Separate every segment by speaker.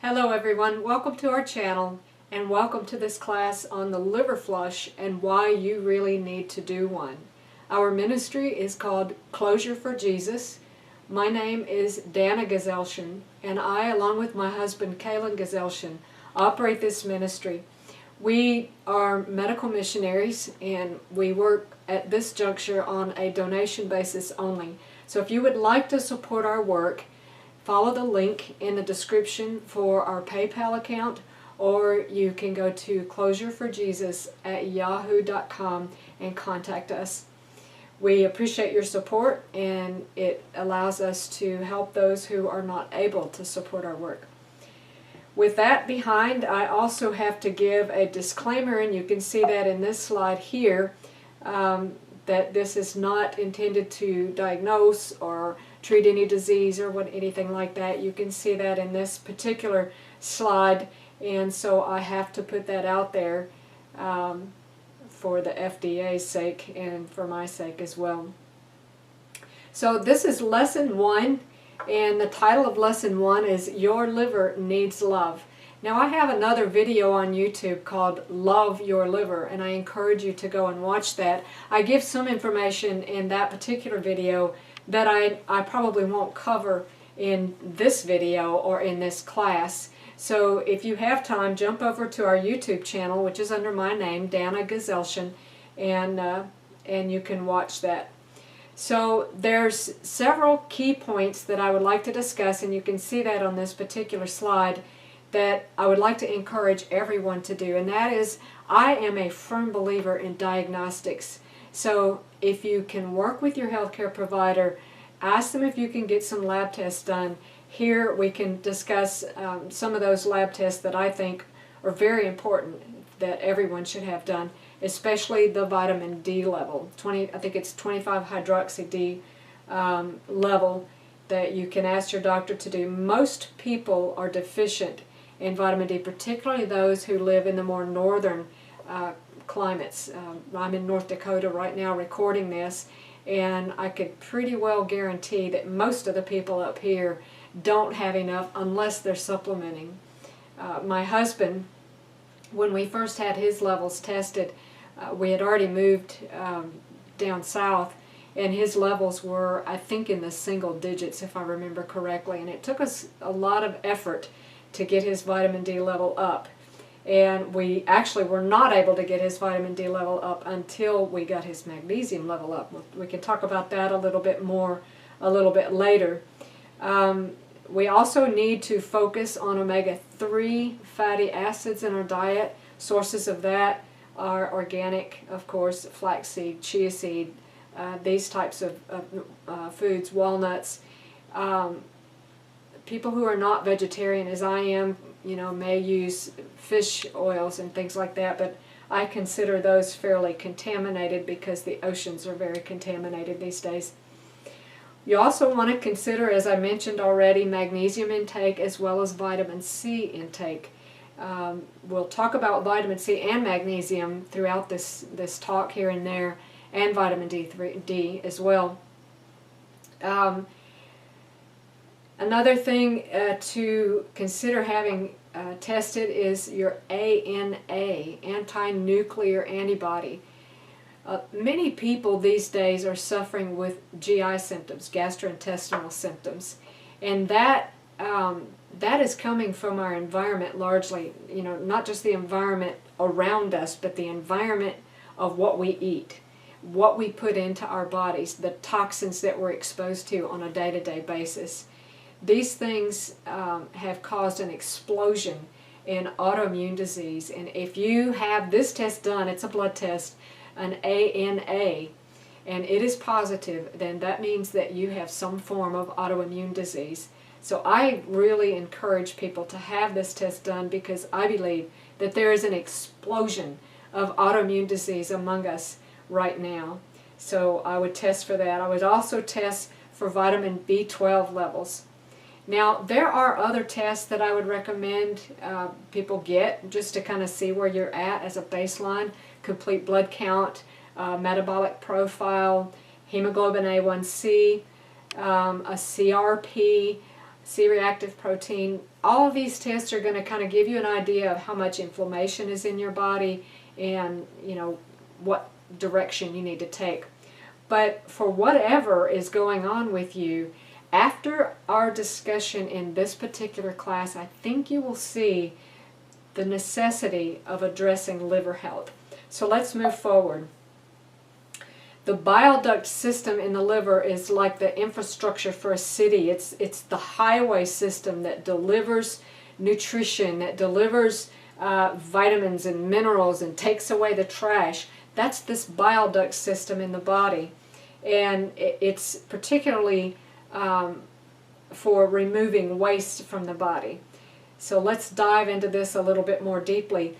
Speaker 1: Hello everyone, welcome to our channel and welcome to this class on the liver flush and why you really need to do one. Our ministry is called Closure for Jesus. My name is Dana Geselshen and I, along with my husband Kalen Geselshen, operate this ministry. We are medical missionaries and we work at this juncture on a donation basis only. So if you would like to support our work, follow the link in the description for our PayPal account, or you can go to closureforjesus@yahoo.com and contact us. We appreciate your support and it allows us to help those who are not able to support our work. With that behind, I also have to give a disclaimer, and you can see that in this slide here, that this is not intended to diagnose or treat any disease or anything like that. You can see that in this particular slide, and so I have to put that out there for the FDA's sake and for my sake as well. So this is lesson 1, and the title of lesson 1 is Your Liver Needs Love. Now I have another video on YouTube called Love Your Liver, and I encourage you to go and watch that. I give some information in that particular video that I probably won't cover in this video or in this class. So if you have time, jump over to our YouTube channel, which is under my name, Dana Geselshen, and you can watch that. So there's several key points that I would like to discuss, and you can see that on this particular slide, that I would like to encourage everyone to do, and that is, I am a firm believer in diagnostics. So if you can work with your healthcare provider, ask them if you can get some lab tests done. Here we can discuss some of those lab tests that I think are very important that everyone should have done, especially the vitamin D level. I think it's 25 hydroxy D level that you can ask your doctor to do. Most people are deficient in vitamin D, particularly those who live in the more northern climates. I'm in North Dakota right now recording this, and I could pretty well guarantee that most of the people up here don't have enough unless they're supplementing. My husband, when we first had his levels tested, we had already moved down south, and his levels were, I think, in the single digits, if I remember correctly, and it took us a lot of effort to get his vitamin D level up. And we actually were not able to get his vitamin D level up until we got his magnesium level up. We can talk about that a little bit more a little bit later. We also need to focus on omega-3 fatty acids in our diet. Sources of that are organic, of course, flaxseed, chia seed, these types of foods, walnuts. People who are not vegetarian, as I am, may use fish oils and things like that, but I consider those fairly contaminated because the oceans are very contaminated these days. You also want to consider, as I mentioned already, magnesium intake as well as vitamin C intake. We'll talk about vitamin C and magnesium throughout this talk here and there, and vitamin D as well. Another thing to consider having tested is your ANA, anti-nuclear antibody. Many people these days are suffering with GI symptoms, gastrointestinal symptoms, and that is coming from our environment largely, not just the environment around us, but the environment of what we eat, what we put into our bodies, the toxins that we're exposed to on a day-to-day basis. These things have caused an explosion in autoimmune disease, and if you have this test done, it's a blood test, an ANA, and it is positive, then that means that you have some form of autoimmune disease. So I really encourage people to have this test done because I believe that there is an explosion of autoimmune disease among us right now. So I would test for that. I would also test for vitamin B12 levels. Now, there are other tests that I would recommend people get just to kind of see where you're at as a baseline. Complete blood count, metabolic profile, hemoglobin A1C, a CRP, C-reactive protein. All of these tests are going to kind of give you an idea of how much inflammation is in your body and, you know, what direction you need to take. But for whatever is going on with you, after our discussion in this particular class, I think you will see the necessity of addressing liver health. So let's move forward. The bile duct system in the liver is like the infrastructure for a city. It's the highway system that delivers nutrition, that delivers vitamins and minerals and takes away the trash. That's this bile duct system in the body. And it's particularly for removing waste from the body. So let's dive into this a little bit more deeply.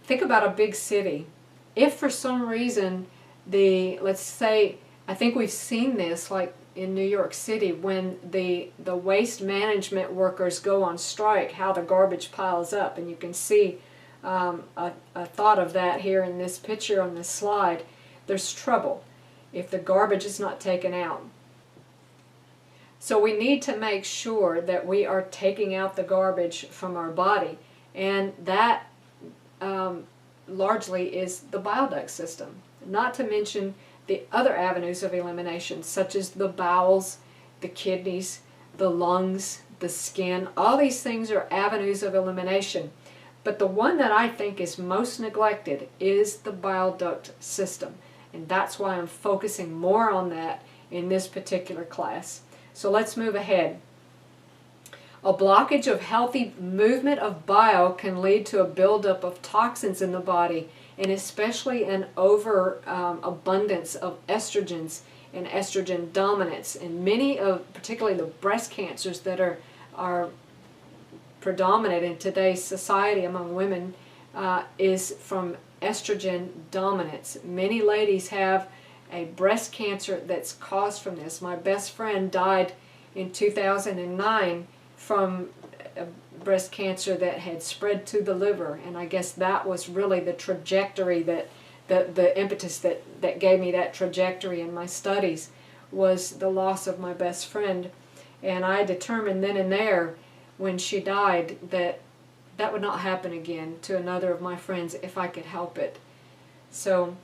Speaker 1: Think about a big city. If for some reason let's say, I think we've seen this like in New York City when the waste management workers go on strike, how the garbage piles up, and you can see a thought of that here in this picture on this slide. There's trouble if the garbage is not taken out. So we need to make sure that we are taking out the garbage from our body, and that largely is the bile duct system. Not to mention the other avenues of elimination, such as the bowels, the kidneys, the lungs, the skin. All these things are avenues of elimination. But the one that I think is most neglected is the bile duct system. And that's why I'm focusing more on that in this particular class. So let's move ahead. A blockage of healthy movement of bile can lead to a buildup of toxins in the body, and especially an overabundance of estrogens and estrogen dominance. And many of, particularly the breast cancers that are predominant in today's society among women, is from estrogen dominance. Many ladies have a breast cancer that's caused from this. My best friend died in 2009 from breast cancer that had spread to the liver, and I guess that was really the trajectory that the impetus that gave me that trajectory in my studies, was the loss of my best friend. And I determined then and there when she died that that would not happen again to another of my friends if I could help it. So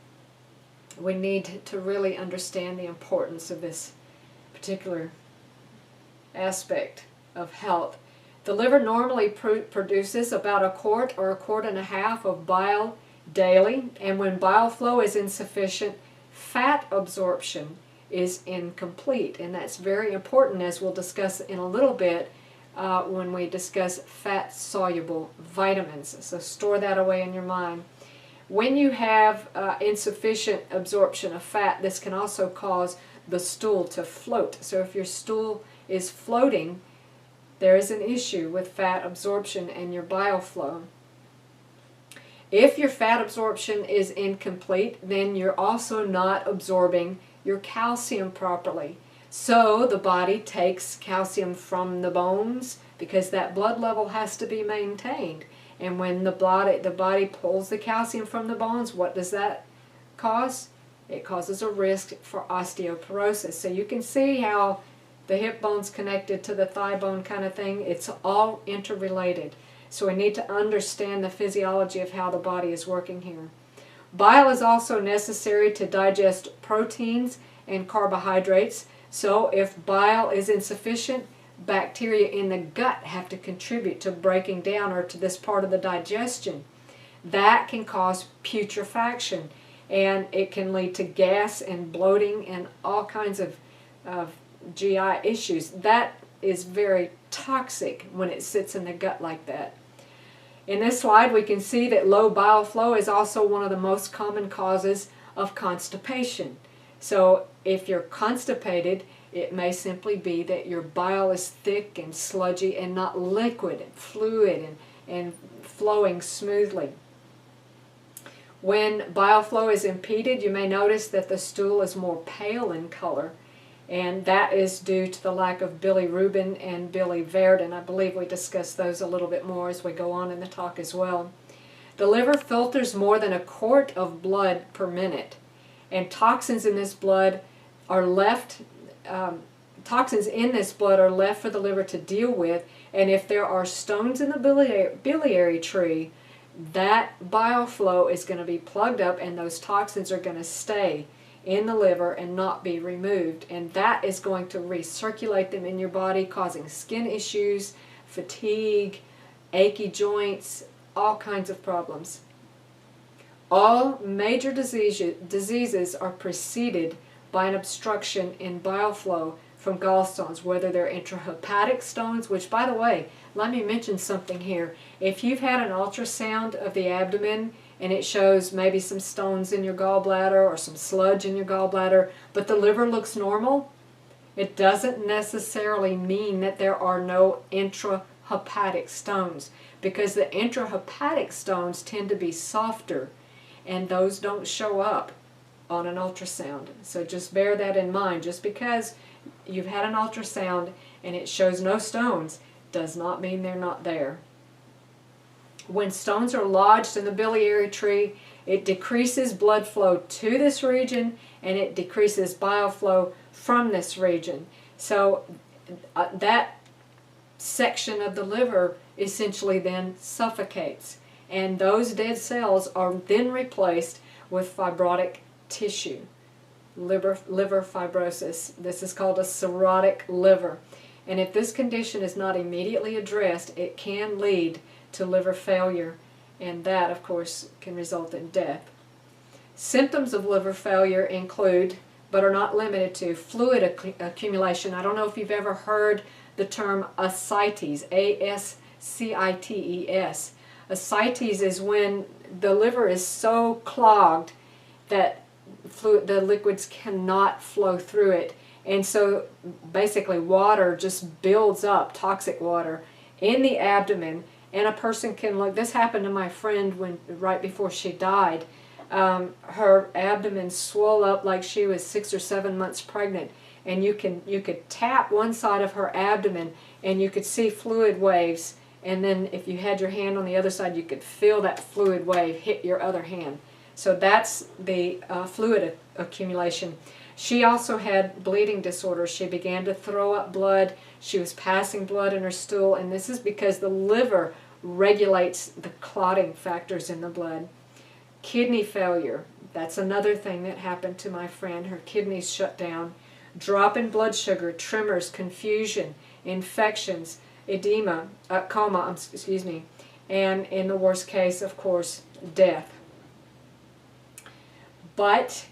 Speaker 1: we need to really understand the importance of this particular aspect of health. The liver normally produces about 1 quart or 1.5 quarts of bile daily, and when bile flow is insufficient, fat absorption is incomplete. And that's very important, as we'll discuss in a little bit when we discuss fat-soluble vitamins. So store that away in your mind. When you have insufficient absorption of fat, this can also cause the stool to float. So if your stool is floating, there is an issue with fat absorption and your bile flow. If your fat absorption is incomplete, then you're also not absorbing your calcium properly. So the body takes calcium from the bones because that blood level has to be maintained. And when the body pulls the calcium from the bones, what does that cause? It causes a risk for osteoporosis. So you can see how the hip bone's connected to the thigh bone kind of thing. It's all interrelated. So we need to understand the physiology of how the body is working here. Bile is also necessary to digest proteins and carbohydrates. So if bile is insufficient, bacteria in the gut have to contribute to breaking down or to this part of the digestion. That can cause putrefaction, and it can lead to gas and bloating and all kinds of GI issues. That is very toxic when it sits in the gut like that. In this slide we can see that low bile flow is also one of the most common causes of constipation. So if you're constipated, it may simply be that your bile is thick and sludgy and not liquid and fluid and flowing smoothly. When bile flow is impeded, you may notice that the stool is more pale in color, and that is due to the lack of bilirubin and biliverdin. I believe we discuss those a little bit more as we go on in the talk as well. The liver filters more than 1 quart of blood per minute, and toxins in this blood are left toxins in this blood are left for the liver to deal with, and if there are stones in the biliary tree, that bile flow is going to be plugged up and those toxins are going to stay in the liver and not be removed, and that is going to recirculate them in your body, causing skin issues, fatigue, achy joints, all kinds of problems. All major diseases are preceded by an obstruction in bile flow from gallstones, whether they're intrahepatic stones, which, by the way, let me mention something here. If you've had an ultrasound of the abdomen and it shows maybe some stones in your gallbladder or some sludge in your gallbladder, but the liver looks normal, it doesn't necessarily mean that there are no intrahepatic stones, because the intrahepatic stones tend to be softer, and those don't show up on an ultrasound. So just bear that in mind. Just because you've had an ultrasound and it shows no stones does not mean they're not there. When stones are lodged in the biliary tree, it decreases blood flow to this region and it decreases bile flow from this region. So that section of the liver essentially then suffocates, and those dead cells are then replaced with fibrotic tissue, liver fibrosis. This is called a cirrhotic liver, and if this condition is not immediately addressed, it can lead to liver failure, and that, of course, can result in death. Symptoms of liver failure include, but are not limited to, fluid accumulation. I don't know if you've ever heard the term ascites, A-S-C-I-T-E-S. Ascites is when the liver is so clogged that the liquids cannot flow through it, and so basically water just builds up, toxic water, in the abdomen, and a person can look. This happened to my friend right before she died. Her abdomen swelled up like she was 6 or 7 months pregnant, and you could tap one side of her abdomen and you could see fluid waves, and then if you had your hand on the other side you could feel that fluid wave hit your other hand. So that's the fluid accumulation. She also had bleeding disorders. She began to throw up blood. She was passing blood in her stool, and this is because the liver regulates the clotting factors in the blood. Kidney failure, that's another thing that happened to my friend. Her kidneys shut down. Drop in blood sugar, tremors, confusion, infections, edema, coma, and in the worst case, of course, death. But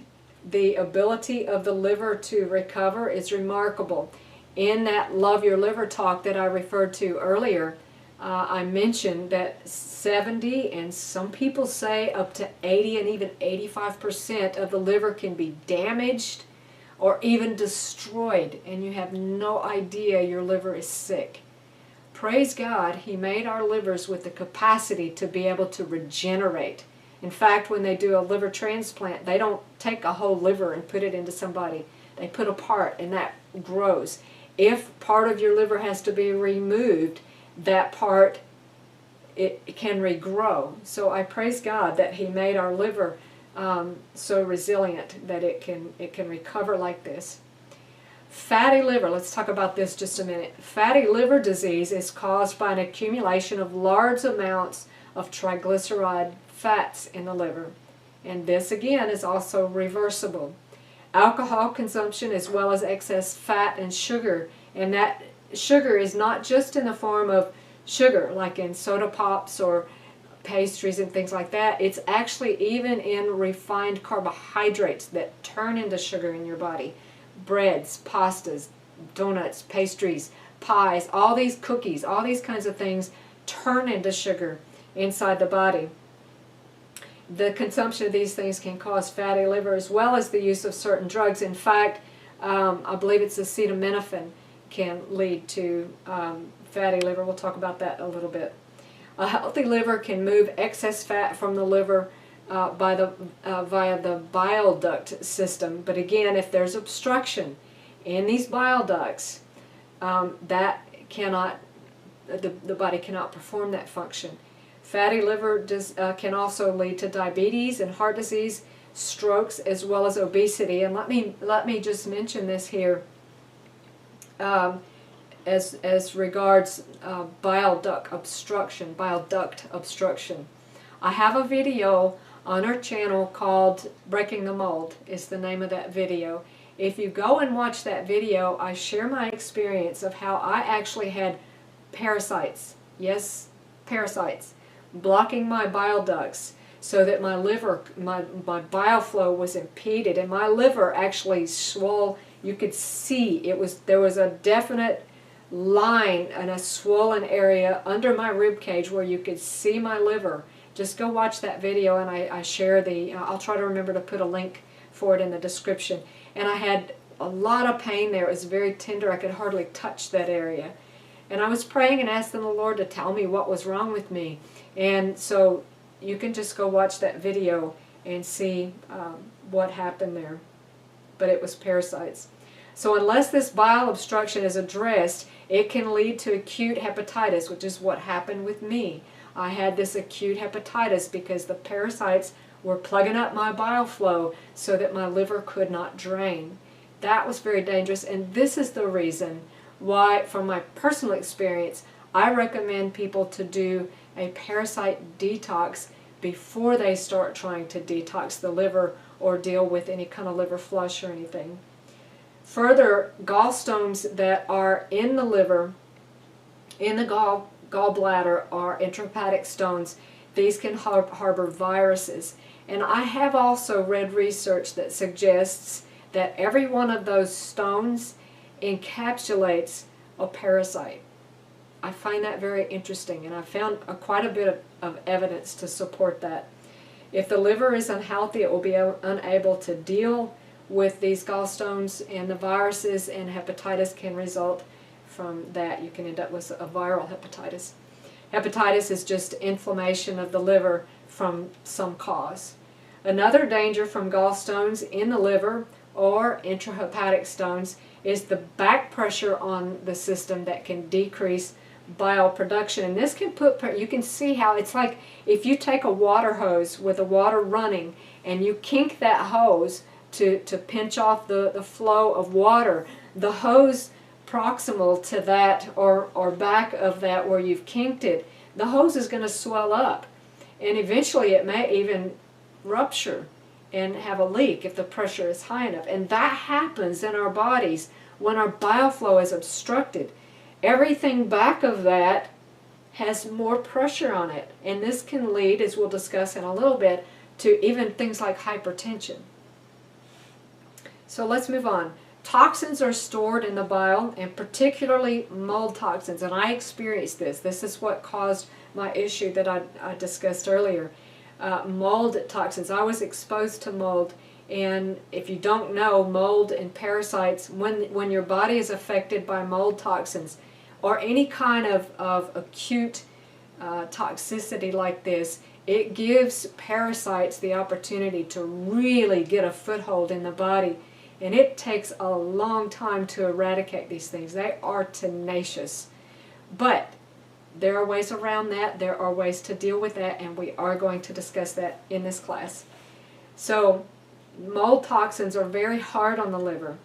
Speaker 1: the ability of the liver to recover is remarkable. In that Love Your Liver talk that I referred to earlier, I mentioned that 70, and some people say up to 80 and even 85% of the liver can be damaged or even destroyed, and you have no idea your liver is sick. Praise God, He made our livers with the capacity to be able to regenerate. In fact, when they do a liver transplant, they don't take a whole liver and put it into somebody. They put a part, and that grows. If part of your liver has to be removed, that part, it can regrow. So I praise God that He made our liver so resilient that it can recover like this. Fatty liver, let's talk about this just a minute. Fatty liver disease is caused by an accumulation of large amounts of triglyceride fats in the liver, and this again is also reversible. Alcohol consumption as well as excess fat and sugar, and that sugar is not just in the form of sugar like in soda pops or pastries and things like that. It's actually even in refined carbohydrates that turn into sugar in your body. Breads, pastas, donuts, pastries, pies, all these cookies, all these kinds of things turn into sugar inside the body. The consumption of these things can cause fatty liver as well as the use of certain drugs. In fact, I believe it's acetaminophen can lead to fatty liver. We'll talk about that a little bit. A healthy liver can move excess fat from the liver via the bile duct system. But again, if there's obstruction in these bile ducts, the body cannot perform that function. Fatty liver can also lead to diabetes and heart disease, strokes, as well as obesity. And let me just mention this here. as regards bile duct obstruction. I have a video on our channel called Breaking the Mold is the name of that video. If you go and watch that video, I share my experience of how I actually had parasites, yes, parasites, blocking my bile ducts so that my liver, my bile flow was impeded, and my liver actually swole. You could see there was a definite line and a swollen area under my rib cage where you could see my liver. Just go watch that video, and I share I'll try to remember to put a link for it in the description. And I had a lot of pain there. It was very tender. I could hardly touch that area. And I was praying and asking the Lord to tell me what was wrong with me. And so you can just go watch that video and see what happened there. But it was parasites. So unless this bile obstruction is addressed, it can lead to acute hepatitis, which is what happened with me. I had this acute hepatitis because the parasites were plugging up my bile flow so that my liver could not drain. That was very dangerous, and this is the reason why, from my personal experience, I recommend people to do a parasite detox before they start trying to detox the liver or deal with any kind of liver flush or anything. Further, gallstones that are in the liver, in the gallbladder, are intrahepatic stones. These can harbor viruses. And I have also read research that suggests that every one of those stones encapsulates a parasite. I find that very interesting, and I found quite a bit of evidence to support that. If the liver is unhealthy, it will be unable to deal with these gallstones and the viruses, and hepatitis can result from that. You can end up with a viral hepatitis. Hepatitis is just inflammation of the liver from some cause. Another danger from gallstones in the liver or intrahepatic stones is the back pressure on the system that can decrease bile production. And this can you can see how it's like if you take a water hose with the water running and you kink that hose to pinch off the flow of water, the hose proximal to that or back of that where you've kinked it, the hose is going to swell up, and eventually it may even rupture and have a leak if the pressure is high enough. And that happens in our bodies when our bile flow is obstructed. Everything back of that has more pressure on it, and this can lead, as we'll discuss in a little bit, to even things like hypertension. So let's move on. Toxins are stored in the bile, and particularly mold toxins, and I experienced this. This is what caused my issue that I discussed earlier. Mold toxins. I was exposed to mold, and if you don't know, mold and parasites, when your body is affected by mold toxins or any kind of acute toxicity like this, it gives parasites the opportunity to really get a foothold in the body, and it takes a long time to eradicate these things. They are tenacious, but there are ways around that. There are ways to deal with that, and we are going to discuss that in this class. So mold toxins are very hard on the liver,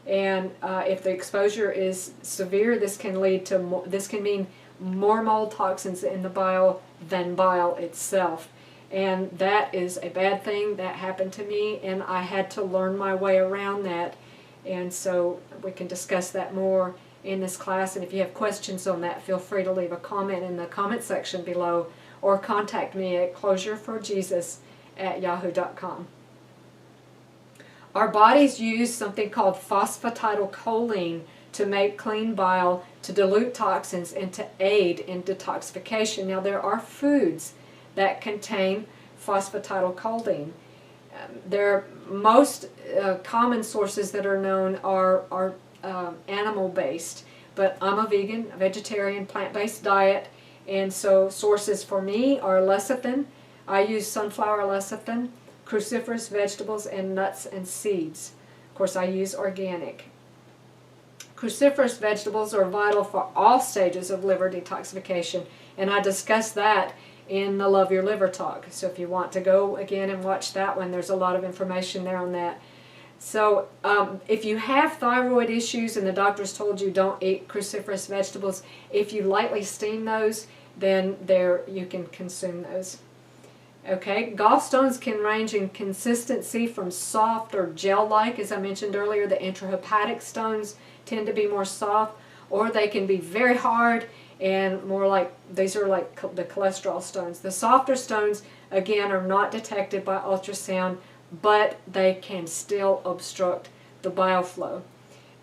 Speaker 1: and if the exposure is severe, this can mean more mold toxins in the bile than bile itself, and that is a bad thing. That happened to me, and I had to learn my way around that, and so we can discuss that more in this class. And if you have questions on that, feel free to leave a comment in the comment section below, or contact me at closureforjesus@yahoo.com. Our bodies use something called phosphatidylcholine to make clean bile, to dilute toxins, and to aid in detoxification. Now, there are foods that contain phosphatidylcholine. Most common sources that are known are animal-based, but I'm a vegan, a vegetarian, plant-based diet, and so sources for me are lecithin. I use sunflower lecithin, cruciferous vegetables, and nuts and seeds. Of course, I use organic. Cruciferous vegetables are vital for all stages of liver detoxification, and I discuss that in the Love Your Liver talk. So if you want to go again and watch that one, there's a lot of information there on that. So if you have thyroid issues and the doctor's told you don't eat cruciferous vegetables, if you lightly steam those, then you can consume those. Okay, gallstones can range in consistency from soft or gel-like, as I mentioned earlier. The intrahepatic stones tend to be more soft, or they can be very hard and more like, these are like the cholesterol stones. The softer stones, again, are not detected by ultrasound, but they can still obstruct the bile flow.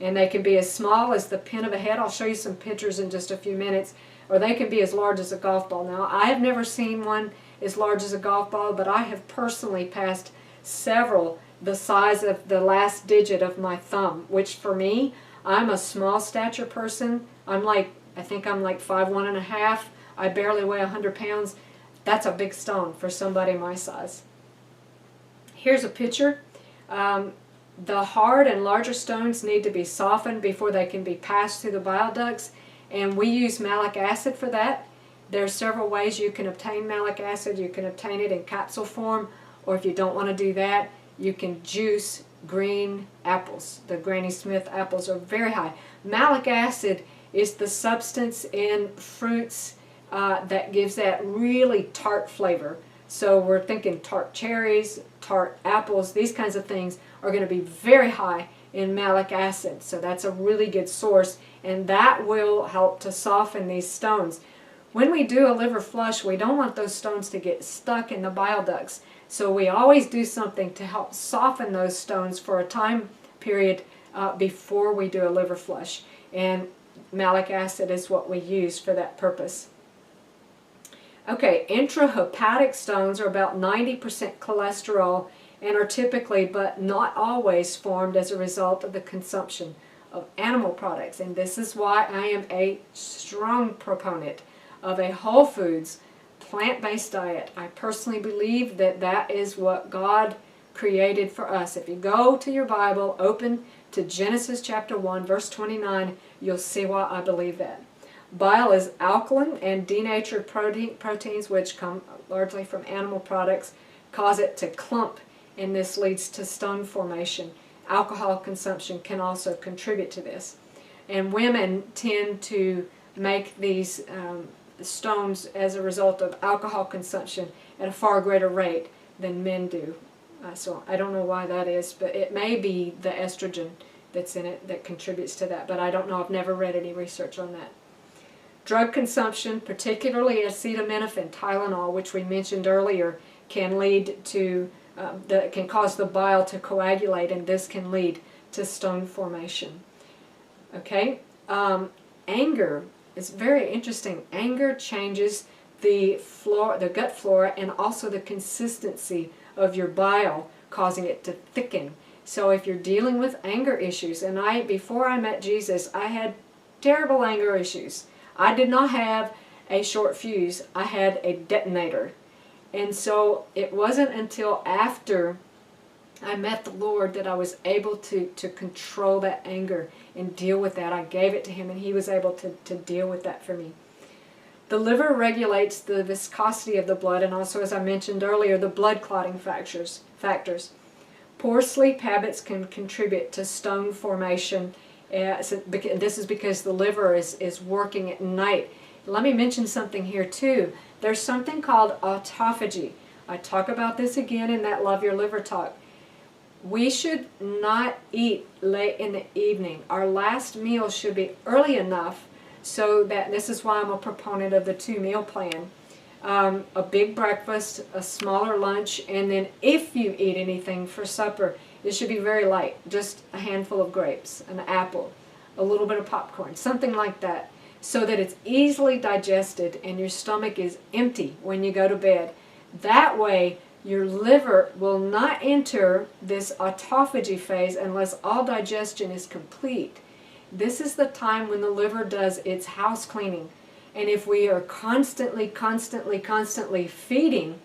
Speaker 1: And they can be as small as the pin of a head. I'll show you some pictures in just a few minutes. Or they can be as large as a golf ball. Now, I have never seen one as large as a golf ball, but I have personally passed several the size of the last digit of my thumb, which for me, I'm a small stature person. I think I'm like 5'1½". I barely weigh 100 pounds. That's a big stone for somebody my size. Here's a picture. The hard and larger stones need to be softened before they can be passed through the bile ducts, and we use malic acid for that. There are several ways you can obtain malic acid. You can obtain it in capsule form, or if you don't want to do that, you can juice green apples. The Granny Smith apples are very high. Malic acid is the substance in fruits that gives that really tart flavor. So we're thinking tart cherries, tart apples, these kinds of things are going to be very high in malic acid. So that's a really good source, and that will help to soften these stones. When we do a liver flush, we don't want those stones to get stuck in the bile ducts. So we always do something to help soften those stones for a time period before we do a liver flush. And malic acid is what we use for that purpose. Okay, intrahepatic stones are about 90% cholesterol and are typically, but not always, formed as a result of the consumption of animal products. And this is why I am a strong proponent of a whole foods, plant-based diet. I personally believe that that is what God created for us. If you go to your Bible, open to Genesis chapter 1, verse 29, you'll see why I believe that. Bile is alkaline, and denatured proteins, which come largely from animal products, cause it to clump, and this leads to stone formation. Alcohol consumption can also contribute to this. And women tend to make these stones as a result of alcohol consumption at a far greater rate than men do. So I don't know why that is, but it may be the estrogen that's in it that contributes to that, but I don't know. I've never read any research on that. Drug consumption, particularly acetaminophen, Tylenol, which we mentioned earlier, can lead to can cause the bile to coagulate, and this can lead to stone formation. Okay, anger is very interesting. Anger changes the gut flora, and also the consistency of your bile, causing it to thicken. So if you're dealing with anger issues, and before I met Jesus, I had terrible anger issues. I did not have a short fuse. I had a detonator. And so it wasn't until after I met the Lord that I was able to control that anger and deal with that. I gave it to Him, and He was able to deal with that for me. The liver regulates the viscosity of the blood, and also, as I mentioned earlier, the blood clotting factors. Poor sleep habits can contribute to stone formation. This is because the liver is working at night. Let me mention something here too. There's something called autophagy. I talk about this again in that Love Your Liver talk. We should not eat late in the evening. Our last meal should be early enough so that, this is why I'm a proponent of the 2-meal plan. A big breakfast, a smaller lunch, and then if you eat anything for supper, it should be very light. Just a handful of grapes, an apple, a little bit of popcorn, something like that, so that it's easily digested and your stomach is empty when you go to bed. That way, your liver will not enter this autophagy phase unless all digestion is complete. This is the time when the liver does its house cleaning. And if we are constantly feeding,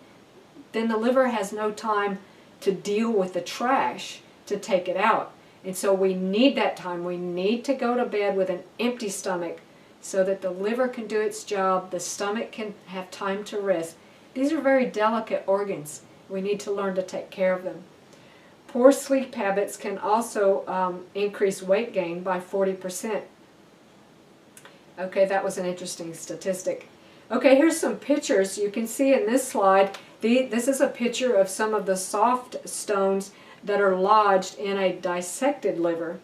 Speaker 1: then the liver has no time to deal with the trash, to take it out. And so we need that time. We need to go to bed with an empty stomach so that the liver can do its job, the stomach can have time to rest. These are very delicate organs. We need to learn to take care of them. poor sleep habits can also increase weight gain by 40%. Okay, that was an interesting statistic. Okay, here's some pictures. You can see in this slide, this is a picture of some of the soft stones that are lodged in a dissected liver.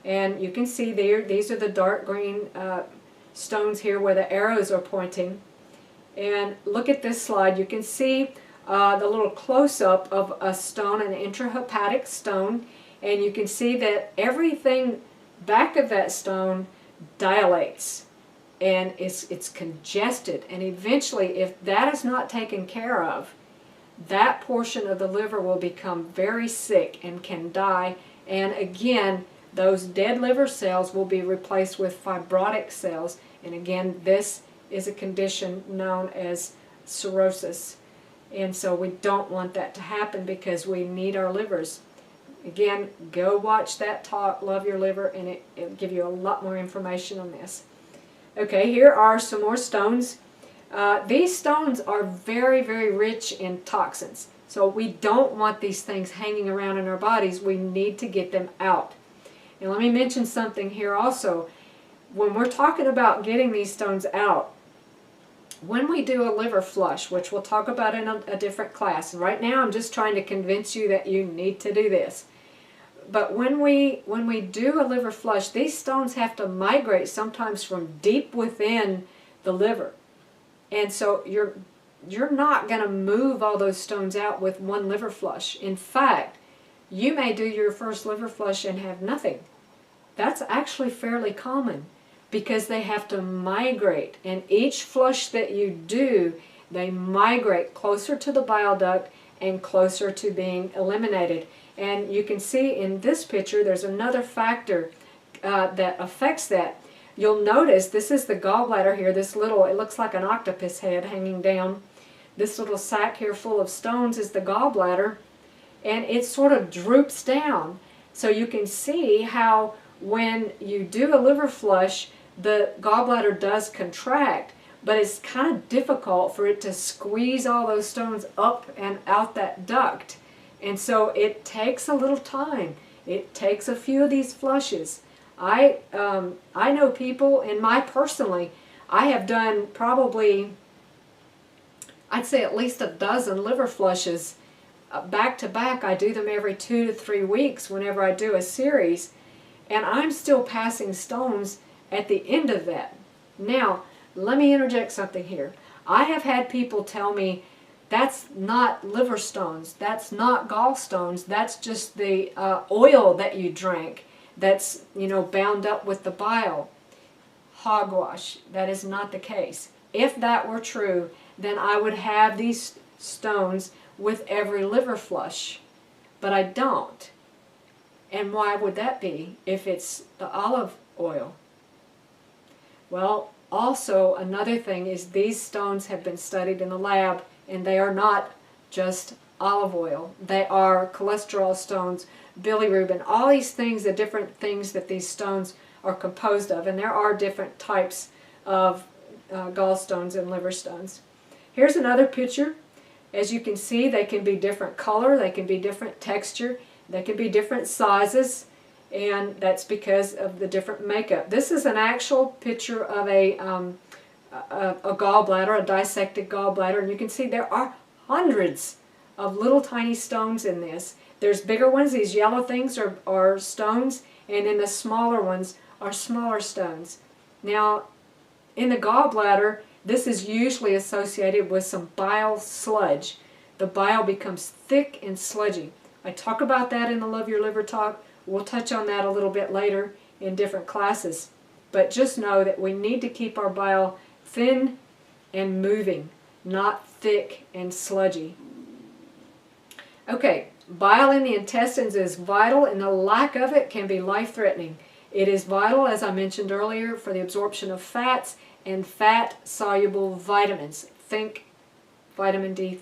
Speaker 1: And you can see there, these are the dark green stones here where the arrows are pointing. And look at this slide. You can see the little close-up of a stone, an intrahepatic stone, and you can see that everything back of that stone dilates and it's congested, and eventually, if that is not taken care of, that portion of the liver will become very sick and can die. And again, those dead liver cells will be replaced with fibrotic cells, and again, this is a condition known as cirrhosis. And so we don't want that to happen because we need our livers. Again, go watch that talk, Love Your Liver, and it'll give you a lot more information on this. Okay, here are some more stones. These stones are very, very rich in toxins. So we don't want these things hanging around in our bodies. We need to get them out. And let me mention something here also. When we're talking about getting these stones out, when we do a liver flush, which we'll talk about in a different class, and right now I'm just trying to convince you that you need to do this. But when we do a liver flush, these stones have to migrate sometimes from deep within the liver. And so you're not going to move all those stones out with one liver flush. In fact, you may do your first liver flush and have nothing. That's actually fairly common because they have to migrate. And each flush that you do, they migrate closer to the bile duct and closer to being eliminated. And you can see in this picture, there's another factor that affects that. You'll notice this is the gallbladder here, this little, it looks like an octopus head hanging down. This little sac here full of stones is the gallbladder, and it sort of droops down. So you can see how when you do a liver flush, the gallbladder does contract, but it's kind of difficult for it to squeeze all those stones up and out that duct. And so it takes a little time. It takes a few of these flushes. I know people, and personally, I have done probably, I'd say at least a dozen liver flushes back to back. I do them every 2 to 3 weeks whenever I do a series, and I'm still passing stones at the end of that. Now, let me interject something here. I have had people tell me, that's not liver stones, that's not gallstones, that's just the oil that you drank that's, bound up with the bile. Hogwash. That is not the case. If that were true, then I would have these stones with every liver flush, but I don't. And why would that be if it's the olive oil? Well, also another thing is these stones have been studied in the lab, and they are not just olive oil. They are cholesterol stones, bilirubin, all these things, the different things that these stones are composed of. And there are different types of gallstones and liver stones. Here's another picture. As you can see, they can be different color, they can be different texture, they can be different sizes, and that's because of the different makeup. This is an actual picture of a gallbladder, a dissected gallbladder, and you can see there are hundreds of little tiny stones in this. There's bigger ones, these yellow things are stones, and then the smaller ones are smaller stones. Now, in the gallbladder, this is usually associated with some bile sludge. The bile becomes thick and sludgy. I talk about that in the Love Your Liver talk. We'll touch on that a little bit later in different classes. But just know that we need to keep our bile thin and moving, not thick and sludgy. Okay, bile in the intestines is vital, and the lack of it can be life-threatening. It is vital, as I mentioned earlier, for the absorption of fats and fat-soluble vitamins. Think vitamin D,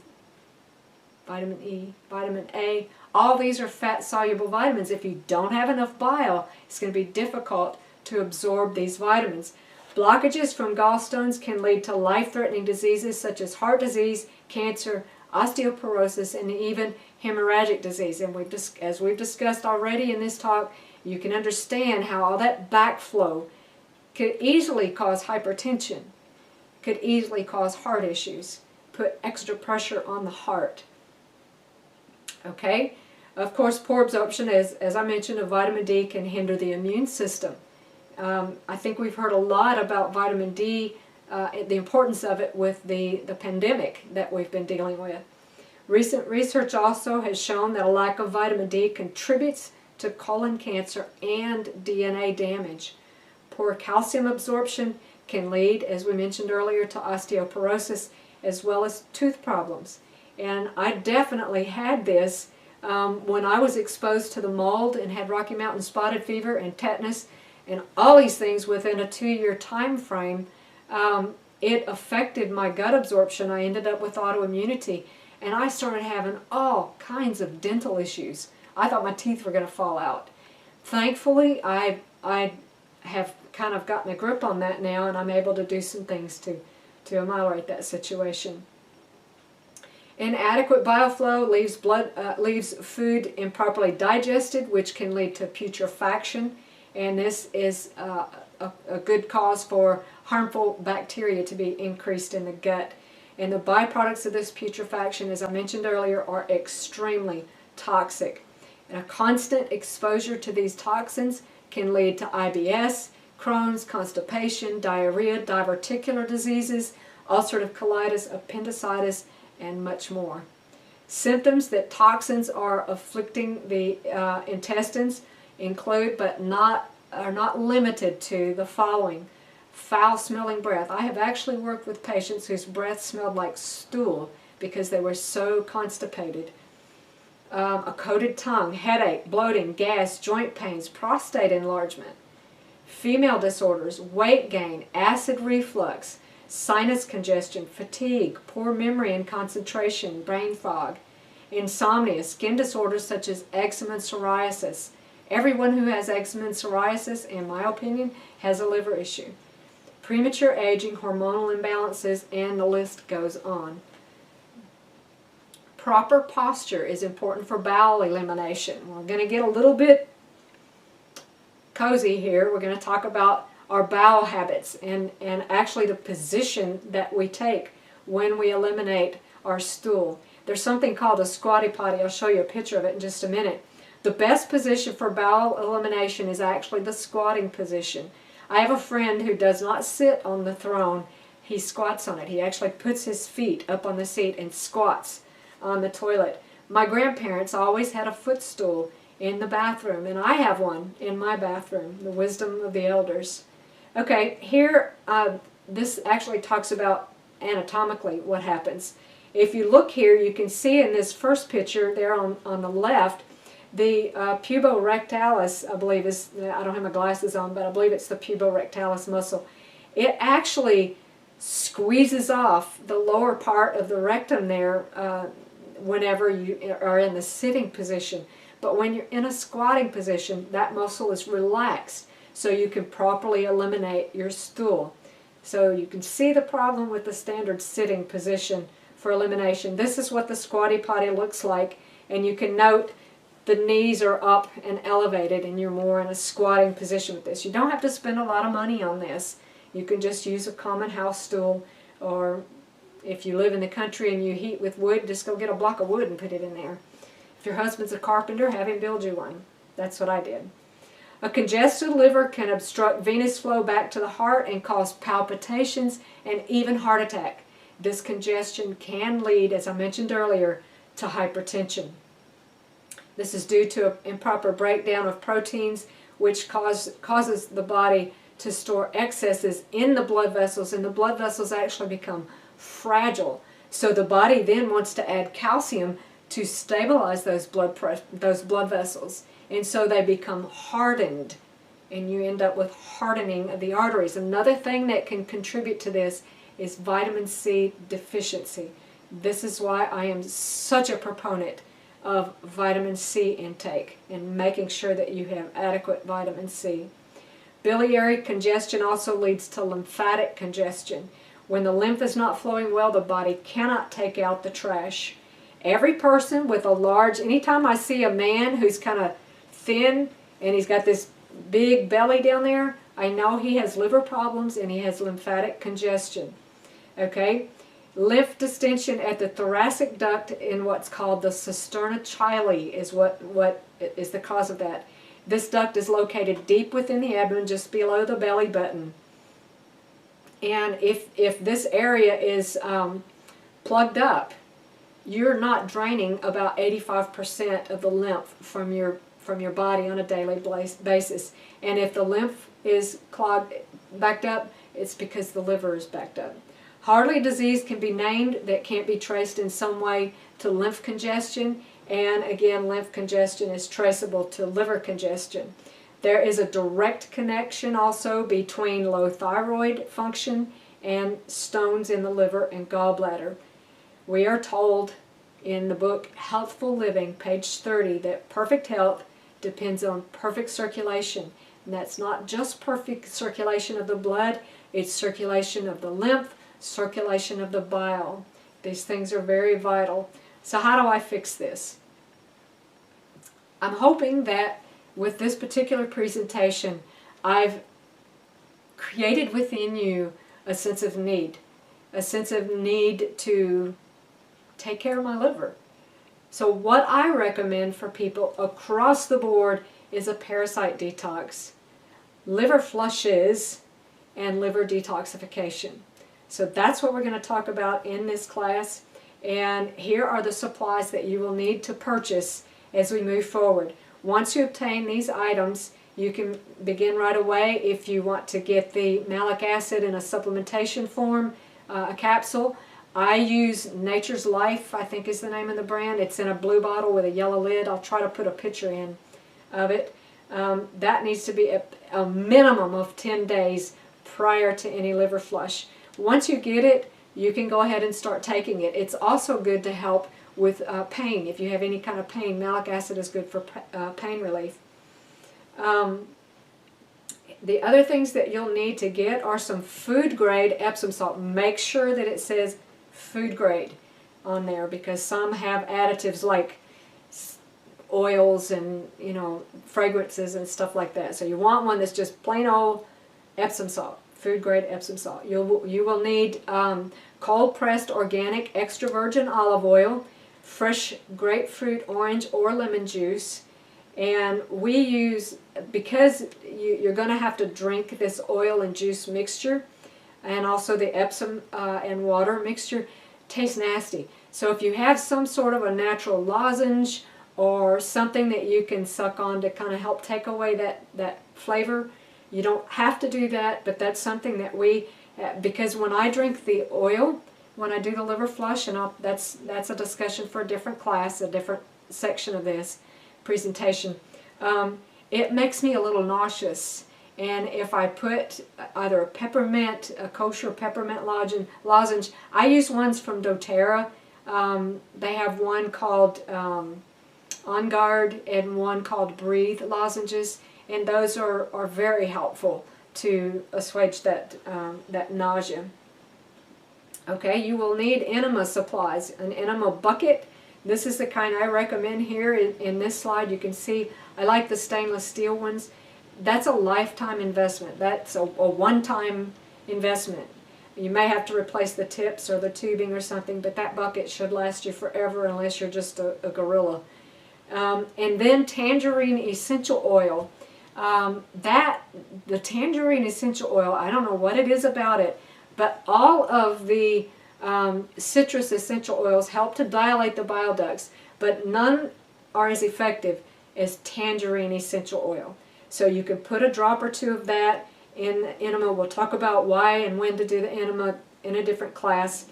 Speaker 1: vitamin E, vitamin A. All these are fat-soluble vitamins. If you don't have enough bile, it's going to be difficult to absorb these vitamins. Blockages from gallstones can lead to life-threatening diseases such as heart disease, cancer, osteoporosis, and even hemorrhagic disease. And as we've discussed already in this talk, you can understand how all that backflow could easily cause hypertension, could easily cause heart issues, put extra pressure on the heart. Okay? Of course, poor absorption, as I mentioned, of vitamin D can hinder the immune system. I think we've heard a lot about vitamin D, the importance of it with the pandemic that we've been dealing with. Recent research also has shown that a lack of vitamin D contributes to colon cancer and DNA damage. Poor calcium absorption can lead, as we mentioned earlier, to osteoporosis as well as tooth problems. And I definitely had this when I was exposed to the mold and had Rocky Mountain spotted fever and tetanus and all these things within a 2-year time frame. It affected my gut absorption. I ended up with autoimmunity, and I started having all kinds of dental issues. I thought my teeth were going to fall out. Thankfully, I have kind of gotten a grip on that now, and I'm able to do some things to ameliorate that situation. Inadequate bioflow leaves food improperly digested, which can lead to putrefaction, and this is a good cause for harmful bacteria to be increased in the gut. And the byproducts of this putrefaction, as I mentioned earlier, are extremely toxic. And a constant exposure to these toxins can lead to IBS, Crohn's, constipation, diarrhea, diverticular diseases, ulcerative colitis, appendicitis, and much more. Symptoms that toxins are afflicting the intestines include, but are not limited to, the following: foul-smelling breath. I have actually worked with patients whose breath smelled like stool because they were so constipated. A coated tongue, headache, bloating, gas, joint pains, prostate enlargement. Female disorders, weight gain, acid reflux, sinus congestion, fatigue, poor memory and concentration, brain fog, insomnia, skin disorders such as eczema and psoriasis. Everyone who has eczema and psoriasis, in my opinion, has a liver issue. Premature aging, hormonal imbalances, and the list goes on. Proper posture is important for bowel elimination. We're going to get a little bit cozy here. We're going to talk about our bowel habits and actually the position that we take when we eliminate our stool. There's something called a squatty potty. I'll show you a picture of it in just a minute. The best position for bowel elimination is actually the squatting position. I have a friend who does not sit on the throne. He squats on it. He actually puts his feet up on the seat and squats on the toilet. My grandparents always had a footstool in the bathroom, and I have one in my bathroom, the wisdom of the elders. Okay, here, this actually talks about anatomically what happens. If you look here, you can see in this first picture there on the left, the puborectalis, I believe is, I don't have my glasses on, but I believe it's the puborectalis muscle. It actually squeezes off the lower part of the rectum there whenever you are in the sitting position. But when you're in a squatting position, that muscle is relaxed, so you can properly eliminate your stool. So you can see the problem with the standard sitting position for elimination. This is what the squatty potty looks like, and you can note the knees are up and elevated, and you're more in a squatting position with this. You don't have to spend a lot of money on this. You can just use a common house stool, or if you live in the country and you heat with wood, just go get a block of wood and put it in there. If your husband's a carpenter, have him build you one. That's what I did. A congested liver can obstruct venous flow back to the heart and cause palpitations and even heart attack. This congestion can lead, as I mentioned earlier, to hypertension. This is due to an improper breakdown of proteins, which causes the body to store excesses in the blood vessels, and the blood vessels actually become fragile. So the body then wants to add calcium to stabilize those blood vessels, and so they become hardened, and you end up with hardening of the arteries. Another thing that can contribute to this is vitamin C deficiency. This is why I am such a proponent of vitamin C intake and making sure that you have adequate vitamin C. Biliary congestion also leads to lymphatic congestion. When the lymph is not flowing well, the body cannot take out the trash. Every person with a large, anytime I see a man who's kind of thin and he's got this big belly down there, I know he has liver problems and he has lymphatic congestion. Okay? Lymph distension at the thoracic duct in what's called the cisterna chyli is what is the cause of that. This duct is located deep within the abdomen, just below the belly button. And if this area is plugged up, you're not draining about 85% of the lymph from your body on a daily basis. And if the lymph is clogged, backed up, it's because the liver is backed up. Hardly a disease can be named that can't be traced in some way to lymph congestion, and again, lymph congestion is traceable to liver congestion. There is a direct connection also between low thyroid function and stones in the liver and gallbladder. We are told in the book Healthful Living, page 30, that perfect health depends on perfect circulation. And that's not just perfect circulation of the blood, it's circulation of the lymph, circulation of the bile. These things are very vital. So how do I fix this? I'm hoping that with this particular presentation, I've created within you a sense of need to take care of my liver. So what I recommend for people across the board is a parasite detox, liver flushes, and liver detoxification. So that's what we're going to talk about in this class, and here are the supplies that you will need to purchase as we move forward. Once you obtain these items, you can begin right away if you want to get the malic acid in a supplementation form, a capsule. I use Nature's Life, I think is the name of the brand. It's in a blue bottle with a yellow lid. I'll try to put a picture in of it. That needs to be a minimum of 10 days prior to any liver flush. Once you get it, you can go ahead and start taking it. It's also good to help with pain. If you have any kind of pain, malic acid is good for pain relief. The other things that you'll need to get are some food-grade Epsom salt. Make sure that it says food grade on there, because some have additives like oils and fragrances and stuff like that. So you want one that's just plain old Epsom salt, food grade Epsom salt. You will need cold pressed organic extra virgin olive oil, fresh grapefruit, orange, or lemon juice. And we use, because you're going to have to drink this oil and juice mixture, and also the Epsom and water mixture, tastes nasty. So if you have some sort of a natural lozenge or something that you can suck on to kind of help take away that flavor, you don't have to do that, but that's something that because when I drink the oil, when I do the liver flush, and that's a discussion for a different class, a different section of this presentation, it makes me a little nauseous. And if I put either a kosher peppermint lozenge, I use ones from doTERRA. They have one called On Guard and one called Breathe lozenges, and those are very helpful to assuage that nausea. Okay, you will need enema supplies, an enema bucket. This is the kind I recommend here in this slide. You can see I like the stainless steel ones. That's a lifetime investment. That's a one-time investment. You may have to replace the tips or the tubing or something, but that bucket should last you forever unless you're just a gorilla. And then tangerine essential oil. The tangerine essential oil, I don't know what it is about it, but all of the citrus essential oils help to dilate the bile ducts, but none are as effective as tangerine essential oil. So you can put a drop or two of that in the enema. We'll talk about why and when to do the enema in a different class.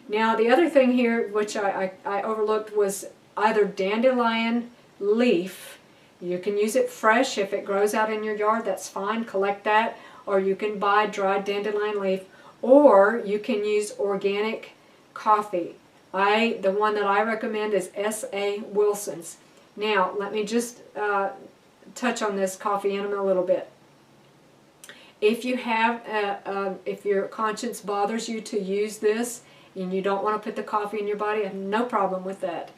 Speaker 1: Now the other thing here, which I overlooked, was either dandelion leaf. You can use it fresh. If it grows out in your yard, that's fine. Collect that. Or you can buy dried dandelion leaf. Or you can use organic coffee. The one that I recommend is S.A. Wilson's. Now, let me just touch on this coffee enema a little bit. If you have, if your conscience bothers you to use this, and you don't want to put the coffee in your body, I have no problem with that.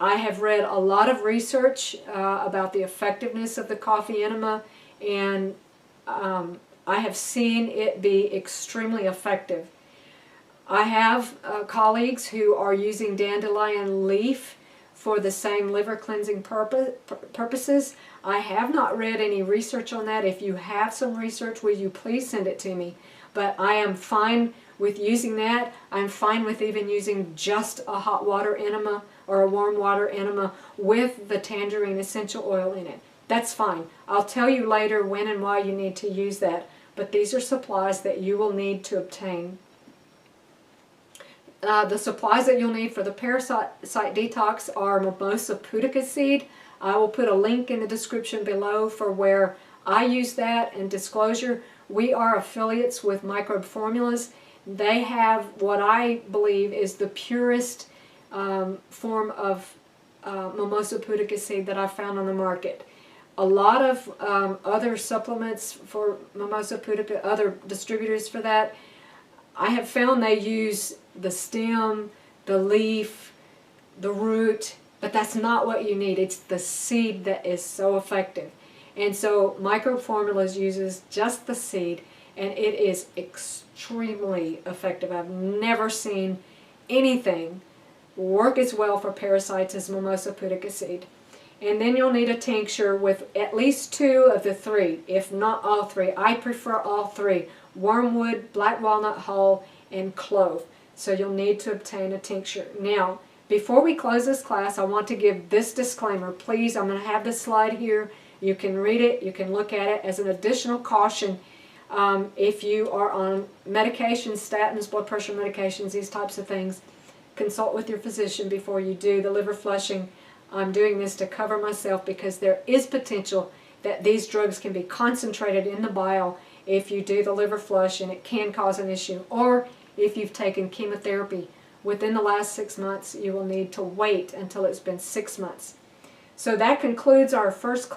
Speaker 1: I have read a lot of research about the effectiveness of the coffee enema, and I have seen it be extremely effective. I have colleagues who are using dandelion leaf for the same liver cleansing purposes. I have not read any research on that. If you have some research, will you please send it to me? But I am fine with using that. I'm fine with even using just a hot water enema or a warm water enema with the tangerine essential oil in it. That's fine. I'll tell you later when and why you need to use that, but these are supplies that you will need to obtain. The supplies that you'll need for the parasite detox are mimosa pudica seed. I will put a link in the description below for where I use that. And disclosure, we are affiliates with Microbe Formulas. They have what I believe is the purest form of mimosa pudica seed that I've found on the market. A lot of other supplements for mimosa pudica, other distributors for that, I have found they use the stem, the leaf, the root, but that's not what you need. It's the seed that is so effective. And so Microbe Formulas uses just the seed, and it is extremely effective. I've never seen anything work as well for parasites as mimosa pudica seed. And then you'll need a tincture with at least 2 of the 3, if not all 3. I prefer all 3: wormwood, black walnut hull, and clove. So you'll need to obtain a tincture. Now, before we close this class, I want to give this disclaimer. Please, I'm going to have this slide here. You can read it. You can look at it as an additional caution. If you are on medications, statins, blood pressure medications, these types of things, consult with your physician before you do the liver flushing. I'm doing this to cover myself because there is potential that these drugs can be concentrated in the bile if you do the liver flush, and it can cause an issue. Or if you've taken chemotherapy within the last 6 months, you will need to wait until it's been 6 months. So that concludes our first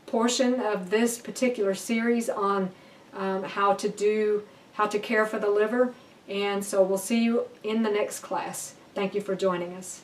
Speaker 1: portion of this particular series on how to care for the liver. And so we'll see you in the next class. Thank you for joining us.